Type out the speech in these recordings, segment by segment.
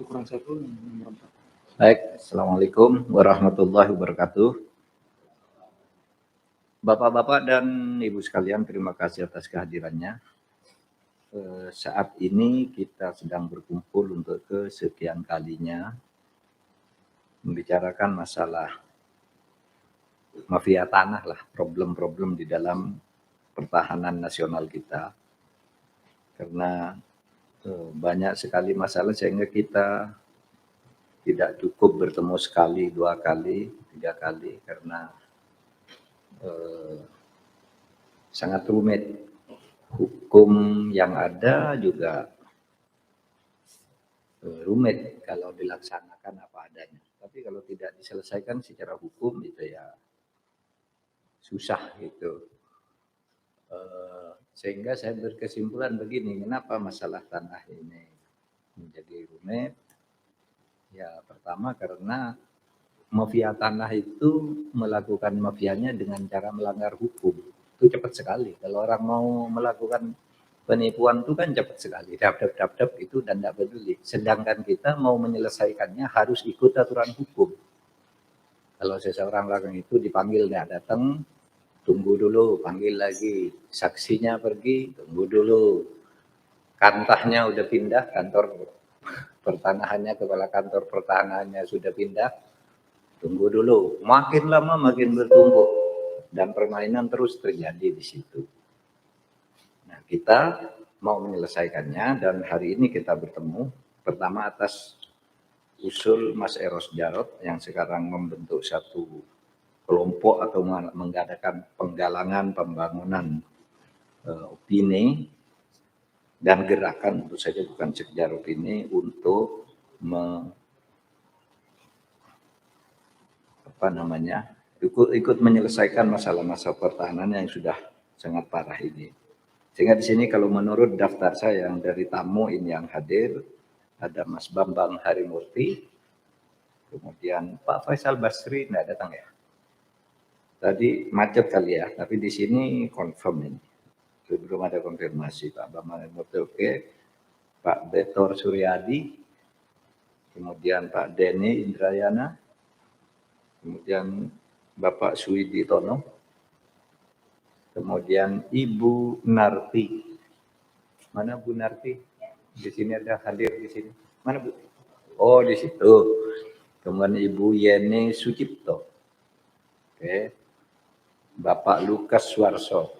kurang satu nomor 4. Baik, Assalamualaikum warahmatullahi wabarakatuh. Bapak-bapak dan Ibu sekalian, terima kasih atas kehadirannya. Saat ini kita sedang berkumpul untuk kesekian kalinya membicarakan masalah mafia tanah lah, problem-problem di dalam pertahanan nasional kita. Karena banyak sekali masalah sehingga kita tidak cukup bertemu sekali, 2 kali, 3 kali karena sangat rumit. Hukum yang ada juga rumit kalau dilaksanakan apa adanya. Tapi kalau tidak diselesaikan secara hukum itu ya susah gitu. Sehingga saya berkesimpulan begini, kenapa masalah tanah ini menjadi rumit? Ya pertama karena mafia tanah itu melakukan mafianya dengan cara melanggar hukum. Itu cepat sekali. Kalau orang mau melakukan penipuan itu kan cepat sekali. Dap itu dan tidak peduli. Sedangkan kita mau menyelesaikannya harus ikut aturan hukum. Kalau seseorang lakukan itu dipanggil, nggak datang, tunggu dulu, panggil lagi. Saksinya pergi, tunggu dulu. Kantahnya udah pindah, kantor pertanahannya, kepala kantor pertanahannya sudah pindah, tunggu dulu. Makin lama makin bertumpuk dan permainan terus terjadi di situ. Nah, kita mau menyelesaikannya dan hari ini kita bertemu pertama atas usul Mas Eros Jarot yang sekarang membentuk satu kelompok atau mengadakan penggalangan pembangunan opini dan gerakan, tentu saja bukan sekedar opini, untuk ikut menyelesaikan masalah-masalah pertahanan yang sudah sangat parah ini. Sehingga di sini kalau menurut daftar saya yang dari tamu ini yang hadir, ada Mas Bambang Harimurti, kemudian Pak Faisal Basri tidak datang ya. Tadi macet kali ya, tapi di sini confirm ini. Belum ada konfirmasi. Pak Bambang Harimurti oke, Pak Betor Suryadi, kemudian Pak Denny Indrayana, kemudian Bapak Suwidi Tono, kemudian Ibu Narti. Mana Bu Narti? Di sini ada hadir di sini. Mana Bu? Oh, di situ. Kemudian Ibu Yeni Sucipto. Oke. Bapak Lukas Suarso.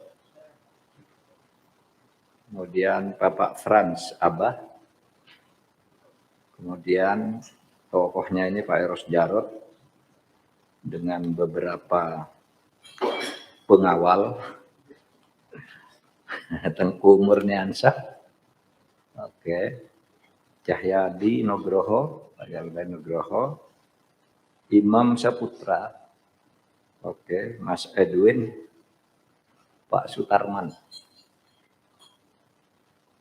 Kemudian Bapak Franz Abah. Kemudian tokohnya ini Pak Eros Jarot dengan beberapa pengawal. Tengku Murniansyah, oke, Cahyadi Nugroho, Pak Yalda Nugroho, Imam Saputra, oke, Mas Edwin, Pak Sutarman,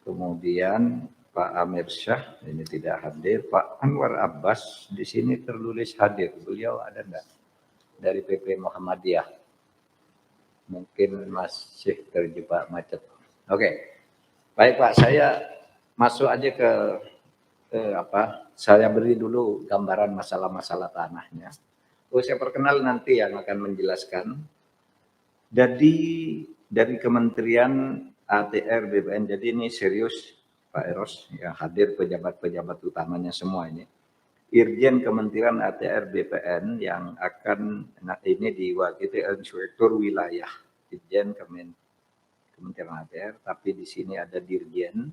kemudian Pak Amir Syah, ini tidak hadir, Pak Anwar Abbas, di sini tertulis hadir, beliau ada enggak? Dari PP Muhammadiyah, mungkin masih terjebak macet. Oke, baik Pak, saya masuk aja ke saya beri dulu gambaran masalah-masalah tanahnya. Saya perkenal nanti yang akan menjelaskan. Jadi dari Kementerian ATR BPN, jadi ini serius Pak Eros yang hadir, pejabat-pejabat utamanya semua ini. Irjen Kementerian ATR BPN yang akan ini diwakili Inspektur Wilayah Irjen Kementerian ATR, tapi di sini ada Dirjen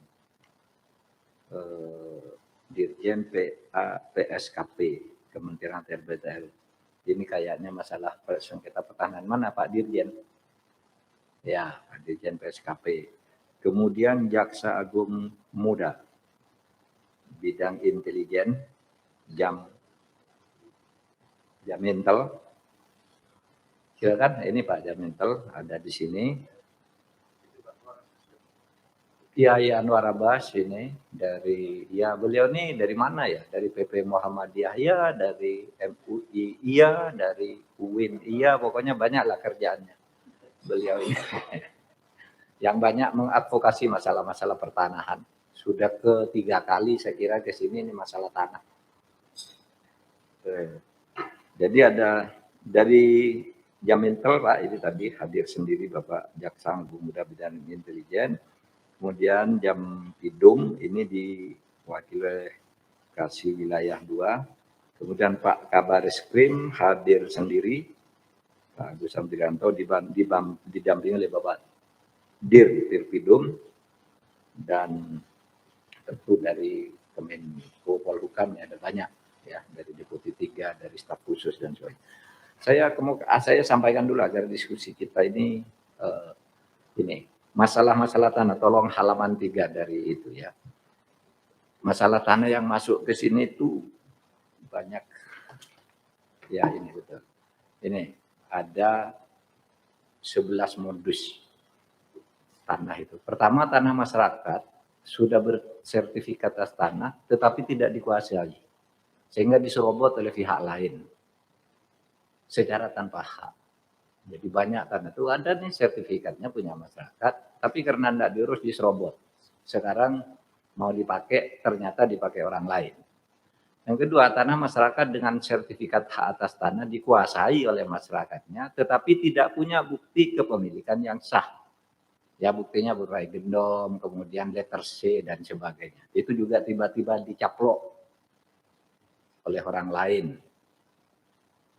PSKP Kementerian ATR BPN. Ini kayaknya masalah sengketa pertahanan. Mana Pak Dirjen? Ya, Pak Dirjen PSKP. Kemudian Jaksa Agung Muda, bidang intelijen, Jamintel. Silakan, ini Pak Jamintel ada di sini. Kiai Anwar Abbas ini dari, ya beliau ini dari mana ya? Dari PP Muhammadiyah ya, dari MUI iya, dari UIN iya, pokoknya banyak lah kerjaannya beliau ini. Yang banyak mengadvokasi masalah-masalah pertanahan sudah ketiga kali saya kira ke sini ini masalah tanah. Jadi ada dari Jamintel Pak, ini tadi hadir sendiri Bapak Jaksa Agung Muda Bidang Intelijen. Kemudian Jampidum ini diwakili oleh Kasih Wilayah 2. Kemudian Pak Kabar Eskrim hadir sendiri, Pak Agus Samtrianto didampingi oleh Bapak Dirpidum dan tentu dari Kemenko Polhukam ada banyak ya, dari Deputi 3, dari staf khusus dan sebagainya. Saya sampaikan dulu agar diskusi kita ini masalah-masalah tanah, tolong halaman 3 dari itu ya. Masalah tanah yang masuk ke sini itu banyak. Ya ini betul. Ini ada 11 modus tanah itu. Pertama, tanah masyarakat sudah bersertifikat atas tanah tetapi tidak dikuasai. Sehingga diserobot oleh pihak lain secara tanpa hak. Jadi banyak tanah itu ada nih sertifikatnya punya masyarakat, tapi karena tidak diurus diserobot. Sekarang mau dipakai, ternyata dipakai orang lain. Yang kedua, tanah masyarakat dengan sertifikat hak atas tanah dikuasai oleh masyarakatnya, tetapi tidak punya bukti kepemilikan yang sah. Ya buktinya berupa gendom, kemudian letter C dan sebagainya. Itu juga tiba-tiba dicaplok oleh orang lain.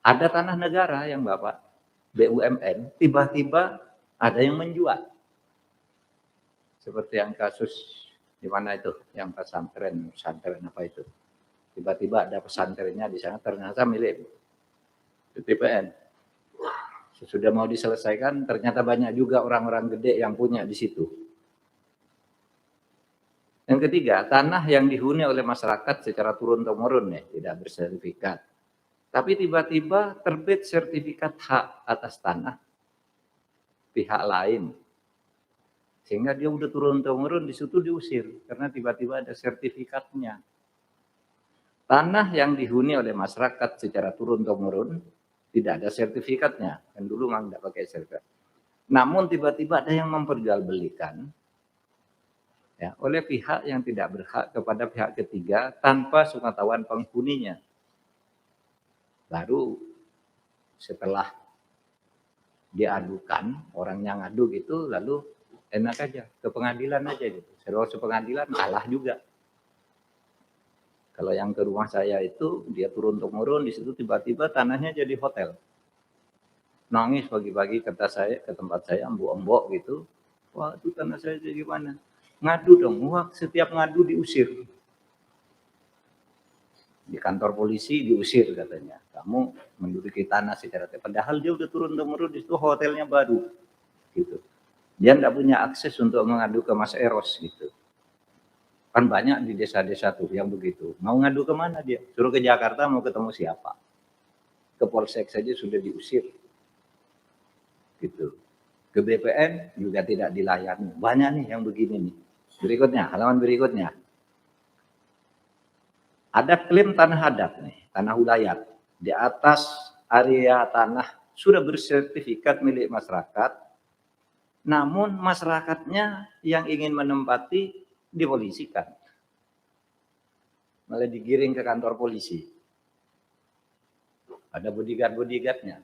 Ada tanah negara yang Bapak BUMN, tiba-tiba ada yang menjual. Seperti yang kasus di mana itu, yang pesantren apa itu. Tiba-tiba ada pesantrennya di sana ternyata milik BPN. Sudah mau diselesaikan, ternyata banyak juga orang-orang gede yang punya di situ. Yang ketiga, tanah yang dihuni oleh masyarakat secara turun-temurun ya, tidak bersertifikat. Tapi tiba-tiba terbit sertifikat hak atas tanah pihak lain. Sehingga dia udah turun-temurun di situ diusir karena tiba-tiba ada sertifikatnya. Tanah yang dihuni oleh masyarakat secara turun-temurun tidak ada sertifikatnya. Kan dulu memang tidak pakai sertifikat. Namun tiba-tiba ada yang memperjualbelikan ya, oleh pihak yang tidak berhak kepada pihak ketiga tanpa sepengetahuan penghuninya. Baru setelah diadukan, orang yang ngadu gitu, lalu enak aja, ke pengadilan aja gitu. Setelah ke pengadilan, kalah juga. Kalau yang ke rumah saya itu, dia turun-temurun, di situ tiba-tiba tanahnya jadi hotel. Nangis pagi-pagi ke tempat saya, embok-embok gitu. Wah, itu tanah saya jadi gimana? Ngadu dong, wah setiap ngadu diusir. Di kantor polisi diusir katanya. Kamu menduduki tanah secara padahal dia udah turun-temurun di situ hotelnya baru. Gitu. Dia tidak punya akses untuk mengadu ke Mas Eros gitu. Kan banyak di desa-desa tuh yang begitu. Mau ngadu kemana dia? Suruh ke Jakarta mau ketemu siapa? Ke Polsek saja sudah diusir. Gitu. Ke BPN juga tidak dilayani. Banyak nih yang begini nih. Berikutnya, halaman berikutnya. Ada klaim tanah adat nih, tanah ulayat. Di atas area tanah sudah bersertifikat milik masyarakat, namun masyarakatnya yang ingin menempati dipolisikan. Malah digiring ke kantor polisi. Ada bodyguard-bodyguardnya.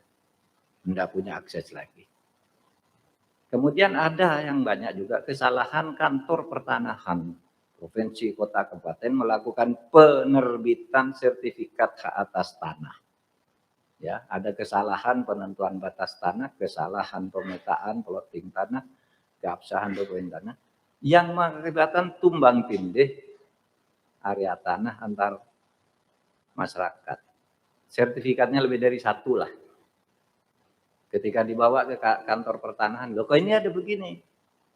Tidak punya akses lagi. Kemudian ada yang banyak juga kesalahan kantor pertanahan. Provinsi, kota, kabupaten melakukan penerbitan sertifikat hak atas tanah. Ya, ada kesalahan penentuan batas tanah, kesalahan pemetaan plotting tanah, keabsahan dokumen tanah yang mengakibatkan tumbang tindih area tanah antar masyarakat. Sertifikatnya lebih dari satu lah. Ketika dibawa ke kantor pertanahan, loh kok ini ada begini.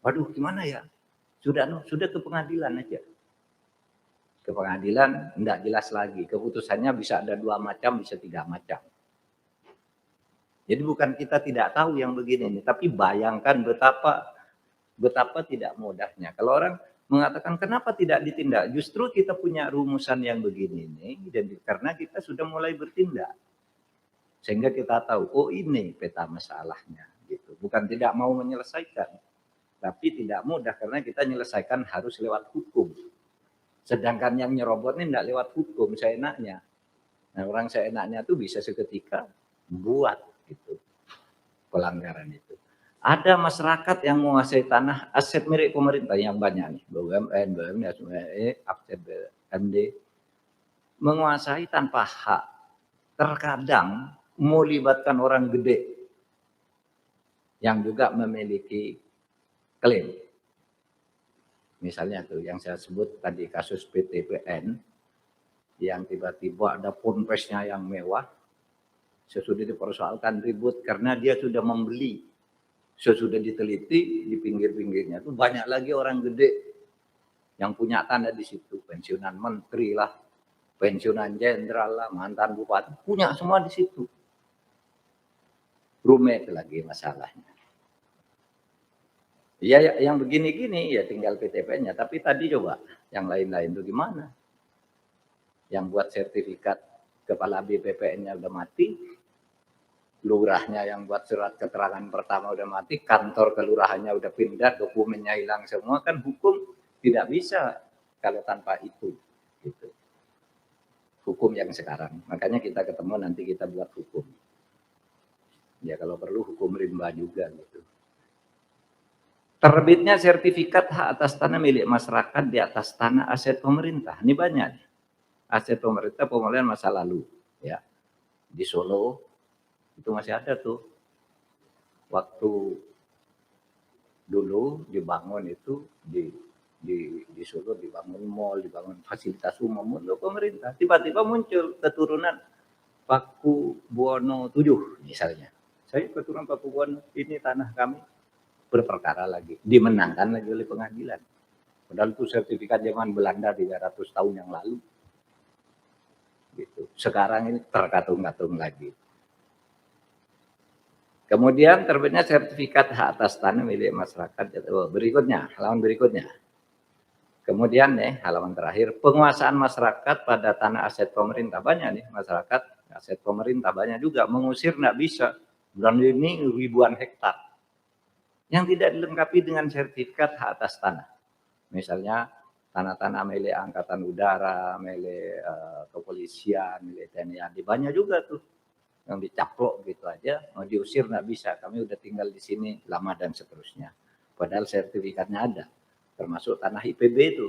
Waduh, gimana ya? Sudah ke pengadilan aja. Ke pengadilan enggak jelas lagi. Keputusannya bisa ada 2 macam, bisa 3 macam. Jadi bukan kita tidak tahu yang begini nih, tapi bayangkan betapa tidak mudahnya. Kalau orang mengatakan kenapa tidak ditindak, justru kita punya rumusan yang begini nih, dan karena kita sudah mulai bertindak. Sehingga kita tahu, oh ini peta masalahnya. Gitu. Bukan tidak mau menyelesaikan. Tapi tidak mudah karena kita menyelesaikan harus lewat hukum. Sedangkan yang nyerobot ini tidak lewat hukum, seenaknya. Nah, orang seenaknya tuh bisa seketika buat gitu pelanggaran itu. Ada masyarakat yang menguasai tanah aset milik pemerintah yang banyak nih, BUMN, BUMD, aset BUMD, menguasai tanpa hak. Terkadang melibatkan orang gede yang juga memiliki klaim. Misalnya tuh yang saya sebut tadi kasus PTPN yang tiba-tiba ada ponpesnya yang mewah, sesudah dipersoalkan ribut karena dia sudah membeli, sesudah diteliti di pinggir-pinggirnya tuh banyak lagi orang gede yang punya tanah di situ, pensiunan menteri lah, pensiunan jenderal lah, mantan bupati, punya semua di situ. Rumit lagi masalahnya. Ya yang begini-gini ya tinggal PTPN-nya, tapi tadi coba yang lain-lain itu gimana? Yang buat sertifikat kepala BPPN-nya udah mati, lurahnya yang buat surat keterangan pertama udah mati, kantor kelurahannya udah pindah, dokumennya hilang semua, kan hukum tidak bisa kalau tanpa itu. Gitu. Hukum yang sekarang. Makanya kita ketemu nanti kita buat hukum. Ya kalau perlu hukum rimba juga gitu. Terbitnya sertifikat hak atas tanah milik masyarakat di atas tanah aset pemerintah. Ini banyak. Aset pemerintah pemulihan masa lalu. Ya. Di Solo itu masih ada tuh. Waktu dulu dibangun itu di Solo dibangun mall, dibangun fasilitas umum untuk pemerintah. Tiba-tiba muncul keturunan Paku Buwono 7 misalnya. Saya keturunan Paku Buwono, ini tanah kami. Berperkara lagi, dimenangkan lagi oleh pengadilan. Padahal itu sertifikat zaman Belanda 300 tahun yang lalu. Gitu. Sekarang ini terkatung-katung lagi. Kemudian terbitnya sertifikat hak atas tanah milik masyarakat. Berikutnya, halaman berikutnya. Kemudian nih, halaman terakhir, penguasaan masyarakat pada tanah aset pemerintah. Banyak nih masyarakat, aset pemerintah banyak juga. Mengusir nggak bisa. Dan ini ribuan hektar. Yang tidak dilengkapi dengan sertifikat hak atas tanah. Misalnya tanah-tanah milik Angkatan Udara, milik kepolisian, milik TNI AD. Banyak juga tuh yang dicaplok gitu aja, mau diusir nggak bisa. Kami udah tinggal di sini lama dan seterusnya. Padahal sertifikatnya ada, termasuk tanah IPB itu.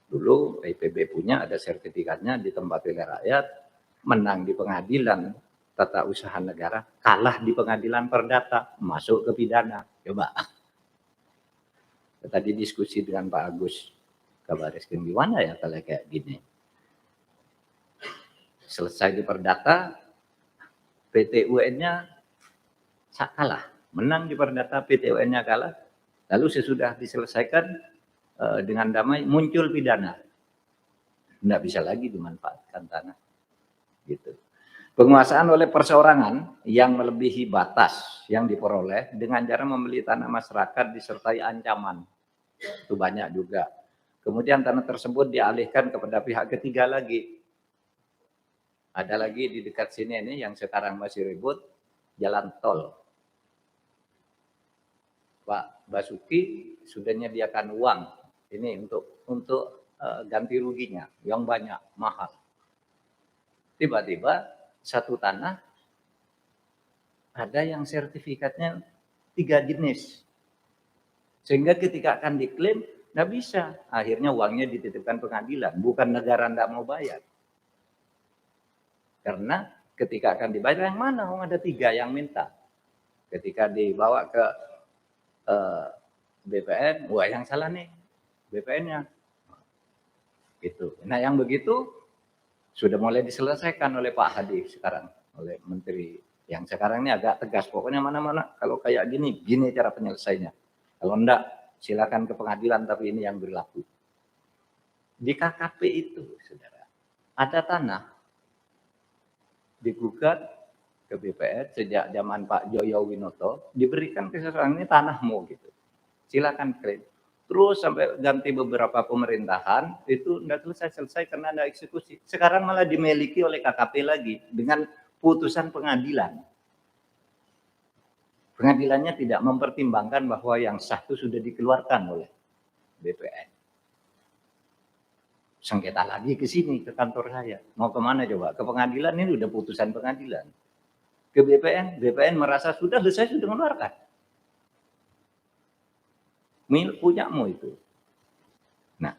Dulu IPB punya, ada sertifikatnya, ditempati oleh rakyat, menang di pengadilan tata usaha negara, kalah di pengadilan perdata, masuk ke pidana. Coba. Tadi diskusi dengan Pak Agus Kabariskim, gimana ya kalau kayak gini. Selesai di perdata, PT UN-nya kalah. Menang di perdata, PT UN-nya kalah. Lalu sesudah diselesaikan dengan damai, muncul pidana. Nggak bisa lagi dimanfaatkan tanah. Gitu. Penguasaan oleh perseorangan yang melebihi batas yang diperoleh dengan cara membeli tanah masyarakat disertai ancaman. Itu banyak juga. Kemudian tanah tersebut dialihkan kepada pihak ketiga lagi. Ada lagi di dekat sini ini yang sekarang masih ribut, jalan tol. Pak Basuki sudah menyediakan uang ini untuk ganti ruginya yang banyak, mahal. Tiba-tiba satu tanah ada yang sertifikatnya 3 jenis. Sehingga ketika akan diklaim, nggak bisa. Akhirnya uangnya dititipkan pengadilan. Bukan negara nggak mau bayar. Karena ketika akan dibayar, yang mana? Ada 3 yang minta. Ketika dibawa ke BPN, wah yang salah nih BPN-nya. Gitu. Nah yang begitu sudah mulai diselesaikan oleh Pak Hadi sekarang. Oleh Menteri yang sekarang ini agak tegas, pokoknya mana-mana kalau kayak gini cara penyelesaiannya. Kalau enggak, silakan ke pengadilan, tapi ini yang berlaku. Di KKP itu, saudara, ada tanah digugat ke BPN sejak zaman Pak Joyo Winoto, diberikan ke seseorang, ini tanahmu gitu. Silakan klaim. Terus sampai ganti beberapa pemerintahan, itu enggak selesai karena ada eksekusi. Sekarang malah dimiliki oleh KKP lagi dengan putusan pengadilan. Pengadilannya tidak mempertimbangkan bahwa yang sah itu sudah dikeluarkan oleh BPN. sengketa lagi ke sini, ke kantor saya. Mau kemana coba? Ke pengadilan, ini udah putusan pengadilan. Ke BPN, BPN merasa sudah selesai, sudah mengeluarkan. Punyamu itu. Nah,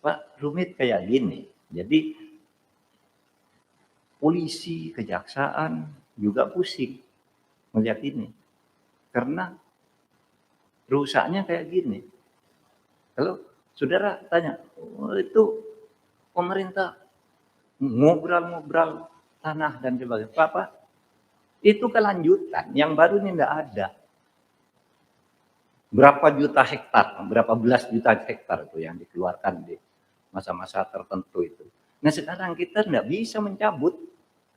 Pak, rumit kayak gini. Jadi polisi, kejaksaan juga pusing melihat ini. Karena rusaknya kayak gini. Kalau saudara tanya, oh, itu pemerintah ngobrol tanah dan sebagainya. Pak, itu kelanjutan. Yang baru ini tidak ada. Berapa juta hektar, berapa belas juta hektar itu yang dikeluarkan di masa-masa tertentu itu. Nah sekarang kita tidak bisa mencabut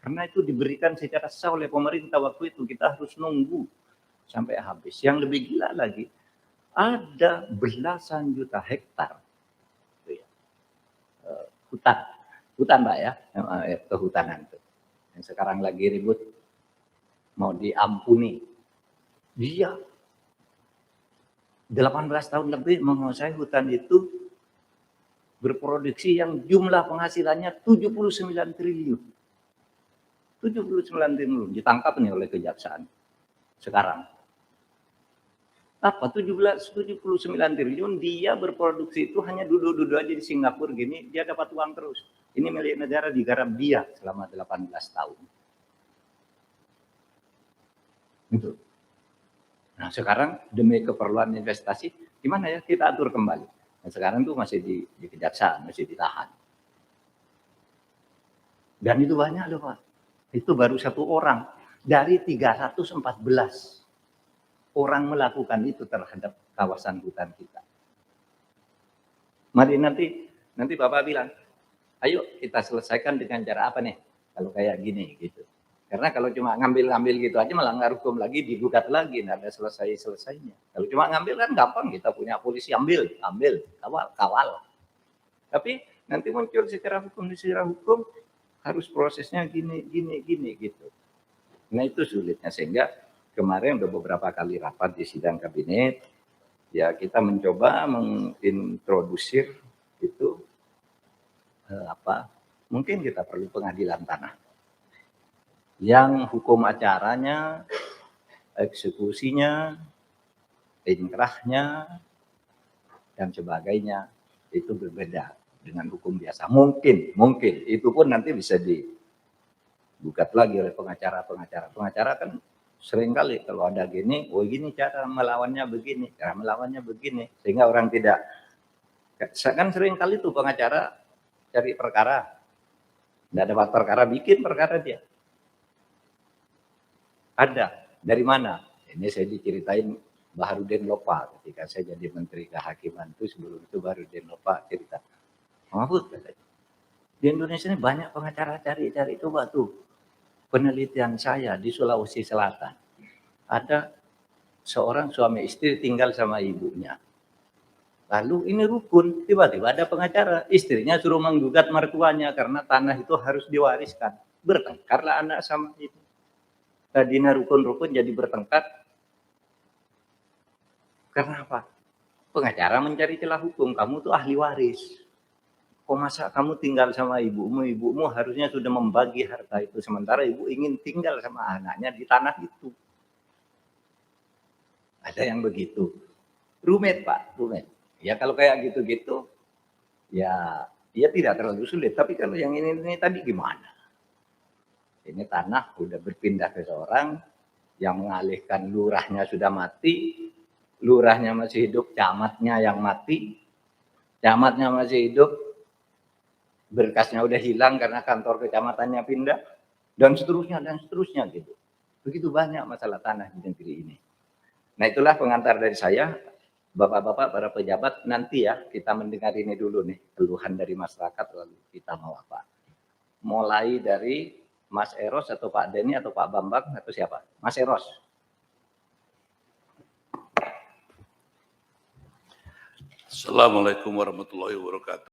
karena itu diberikan secara sah oleh pemerintah waktu itu. Kita harus nunggu sampai habis. Yang lebih gila lagi, ada belasan juta hektar hutan Mbak ya, kehutanan itu. Yang sekarang lagi ribut mau diampuni. Dia 18 tahun lebih menguasai hutan itu berproduksi yang jumlah penghasilannya 79 triliun. 79 triliun ditangkap nih oleh kejaksaan sekarang. Apa 79 triliun dia berproduksi itu hanya duduk-duduk aja di Singapura gini, dia dapat uang terus. Ini milik negara digarap dia selama 18 tahun. Itu. Nah sekarang demi keperluan investasi, gimana ya kita atur kembali. Nah sekarang tuh masih di kejaksaan, masih ditahan. Dan itu banyak loh Pak. Itu baru 1 orang dari 314 orang melakukan itu terhadap kawasan hutan kita. Mari nanti Bapak bilang, ayo kita selesaikan dengan cara apa nih? Kalau kayak gini gitu. Karena kalau cuma ngambil gitu aja melanggar hukum lagi, digugat lagi, nggak ada selesainya. Kalau cuma ngambil kan gampang, kita punya polisi ambil, kawal. Tapi nanti muncul secara hukum harus prosesnya gini gitu. Nah itu sulitnya sehingga kemarin udah beberapa kali rapat di sidang kabinet, ya kita mencoba mengintrodusir itu mungkin kita perlu pengadilan tanah. Yang hukum acaranya, eksekusinya, inkrahnya, dan sebagainya itu berbeda dengan hukum biasa. Mungkin itu pun nanti bisa digugat lagi oleh pengacara. Pengacara kan seringkali kalau ada gini, oh gini cara melawannya begini, sehingga orang tidak. Kan seringkali tuh pengacara cari perkara, tidak dapat perkara, bikin perkara dia. Ada. Dari mana? Ini saya diceritain Baharudin Lopa ketika saya jadi Menteri Kehakiman itu, sebelum itu Baharudin Lopa cerita. Mahfud katanya, di Indonesia ini banyak pengacara cari coba tuh. Penelitian saya di Sulawesi Selatan. Ada seorang suami istri tinggal sama ibunya. Lalu ini rukun, tiba-tiba ada pengacara, istrinya suruh menggugat mertuanya karena tanah itu harus diwariskan. Bertengkarlah anak sama ibu. Tadinya rukun-rukun jadi bertengkar. Karena apa? Pengacara mencari celah hukum. Kamu tuh ahli waris. Kok masa kamu tinggal sama ibumu? Ibumu harusnya sudah membagi harta itu. Sementara ibu ingin tinggal sama anaknya di tanah itu. Ada yang begitu. Rumit Pak, rumit. Ya kalau kayak gitu-gitu, ya tidak terlalu sulit. Tapi kalau yang ini tadi gimana? Ini tanah udah berpindah ke seorang yang mengalihkan, lurahnya sudah mati, lurahnya masih hidup, camatnya yang mati, camatnya masih hidup, berkasnya udah hilang karena kantor kecamatannya pindah, dan seterusnya gitu. Begitu banyak masalah tanah di negeri ini. Nah itulah pengantar dari saya, Bapak-bapak, para pejabat, nanti ya kita mendengar ini dulu nih, keluhan dari masyarakat, lalu kita mau apa. Mulai dari Mas Eros atau Pak Denny atau Pak Bambang atau siapa? Mas Eros. Assalamualaikum warahmatullahi wabarakatuh.